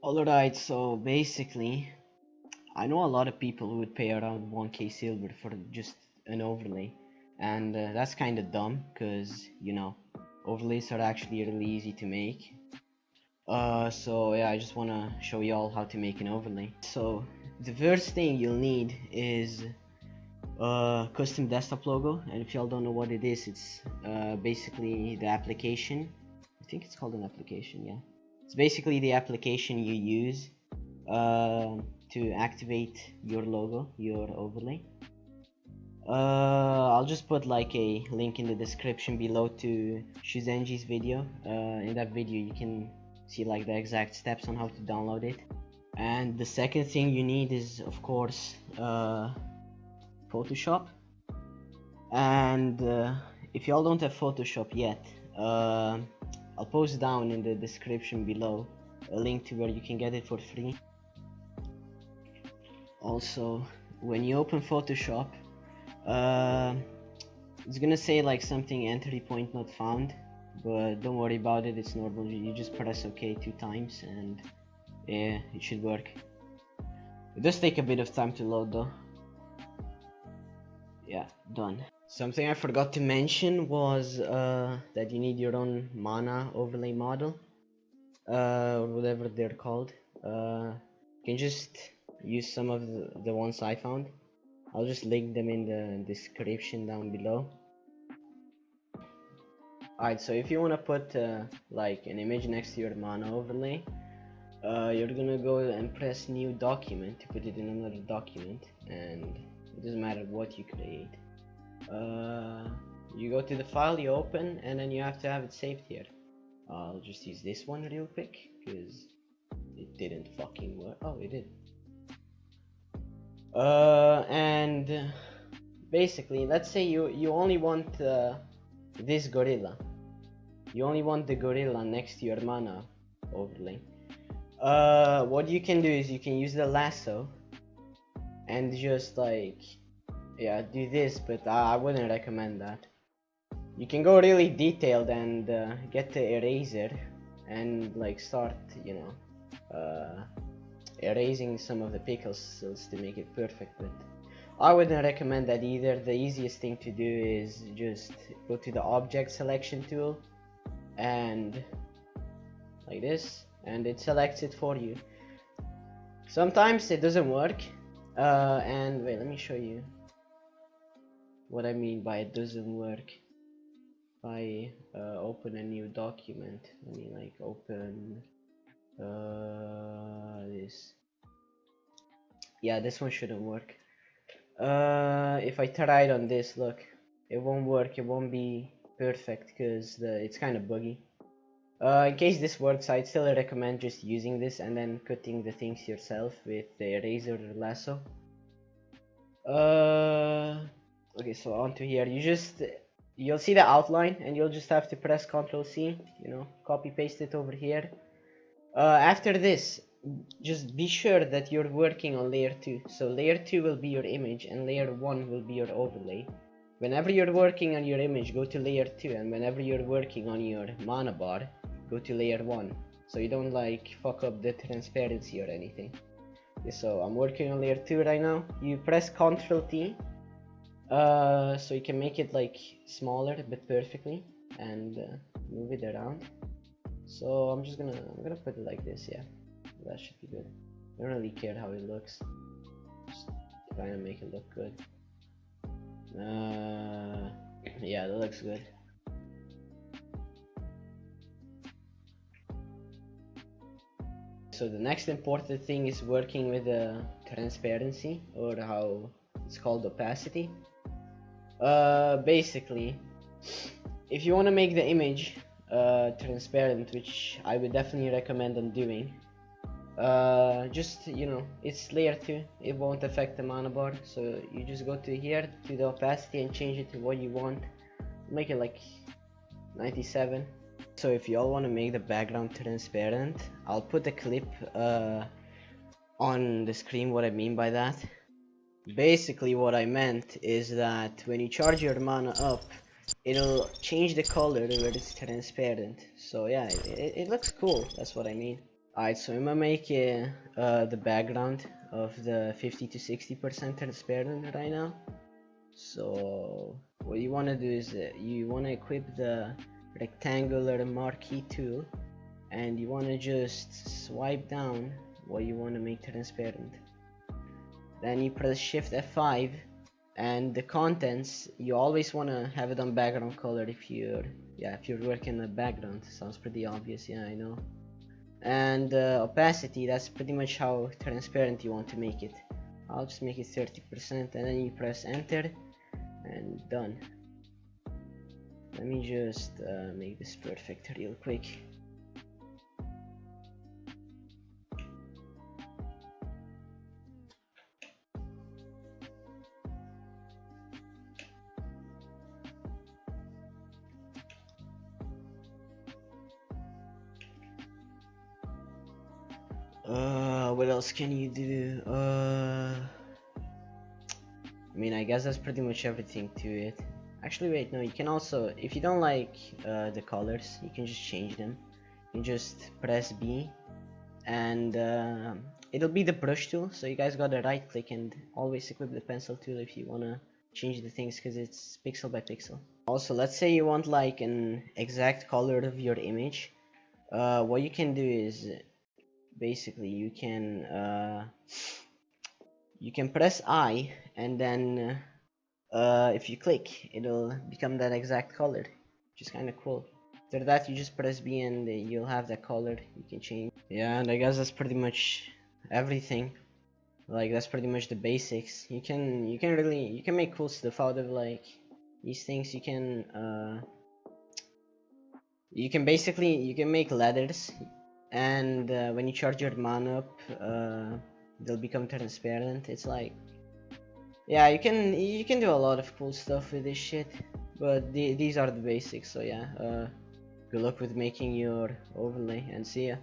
Alright, so basically, I know a lot of people who would pay around 1k silver for just an overlay, and that's kind of dumb, because, overlays are actually really easy to make. So yeah, I just want to show you all how to make an overlay. So, the first thing you'll need is a custom desktop logo, and if y'all don't know what it is, it's basically the application. I think it's called an application, yeah. It's basically the application you use to activate your logo, your overlay. I'll just put like a link in the description below to Shuzenji's video. In that video you can see like the exact steps on how to download it. And the second thing you need is, of course, Photoshop. And if y'all don't have Photoshop yet, I'll post down in the description below a link to where you can get it for free. Also, when you open Photoshop, it's gonna say like something entry point not found, but don't worry about it, it's normal. You just press OK 2 times and yeah, it should work. It does take a bit of time to load though. Yeah, done. Something I forgot to mention was that you need your own mana overlay model, or whatever they're called. You can just use some of the ones I found. I'll just link them in the description down below. Alright, so if you want to put like an image next to your mana overlay, you're gonna go and press new document to put it in another document, and it doesn't matter what you create. You go to the file, you open, and then you have to have it saved here. I'll just use this one real quick because it didn't fucking work. Oh, it did. And basically, let's say you only want this gorilla. You only want the gorilla next to your mana overlay. What you can do is you can use the lasso and just like, yeah, do this, but I wouldn't recommend that. You can go really detailed and get the eraser and like start, erasing some of the pixels to make it perfect, but I wouldn't recommend that either. The easiest thing to do is just go to the object selection tool and like this, and it selects it for you. Sometimes it doesn't work, and wait, let me show you what I mean by it doesn't work. If I open a new document, let me like open this. Yeah, this one shouldn't work. If I try it on this, look, it won't work. It won't be perfect because it's kind of buggy. In case this works, I'd still recommend just using this and then cutting the things yourself with the eraser or lasso. Okay, so onto here, you'll see the outline and you'll just have to press Ctrl C, copy paste it over here. After this, just be sure that you're working on layer 2. So layer 2 will be your image and layer 1 will be your overlay. Whenever you're working on your image, go to layer 2, and whenever you're working on your mana bar, go to layer 1, so you don't like fuck up the transparency or anything. Okay, so I'm working on layer 2 right now. You press Ctrl T, so you can make it like smaller but perfectly, and move it around. So I'm gonna put it like this. Yeah, that should be good. I don't really care how it looks, just trying to make it look good. Yeah, that looks good. So the next important thing is working with the transparency, or how it's called, opacity. Basically, if you want to make the image transparent, which I would definitely recommend on doing, just it's layer 2, it won't affect the mana bar, so you just go to here to the opacity and change it to what you want. Make it like 97. So if y'all want to make the background transparent, I'll put a clip on the screen what I mean by that. Basically what I meant is that when you charge your mana up, it'll change the color where it's transparent. So yeah, it looks cool, that's what I mean. Alright, so I'm gonna make the background of the 50 to 60% transparent right now. So what you want to do is you want to equip the rectangular marquee tool, and you want to just swipe down what you want to make transparent. Then you press Shift F5, and the contents you always want to have it on background color if you're working the background. Sounds pretty obvious, yeah, I know. And opacity, that's pretty much how transparent you want to make it. I'll just make it 30%, and then you press enter and done. Let me just make this perfect real quick. What else can you do? I mean, I guess that's pretty much everything to it. Actually, wait, no, you can also, if you don't like the colors, you can just change them. You can just press B, and it'll be the brush tool, so you guys gotta right click and always equip the pencil tool if you wanna change the things, because it's pixel by pixel. Also, let's say you want like an exact color of your image. What you can do is basically you can press I, and then if you click, it'll become that exact color, which is kind of cool. After that, you just press B and you'll have that color you can change. Yeah, and I guess that's pretty much everything. Like, that's pretty much the basics. You can make cool stuff out of like these things. You can make ladders, and when you charge your mana up, they'll become transparent. It's like, yeah, you can do a lot of cool stuff with this shit, but these are the basics. So yeah, good luck with making your overlay, and see ya.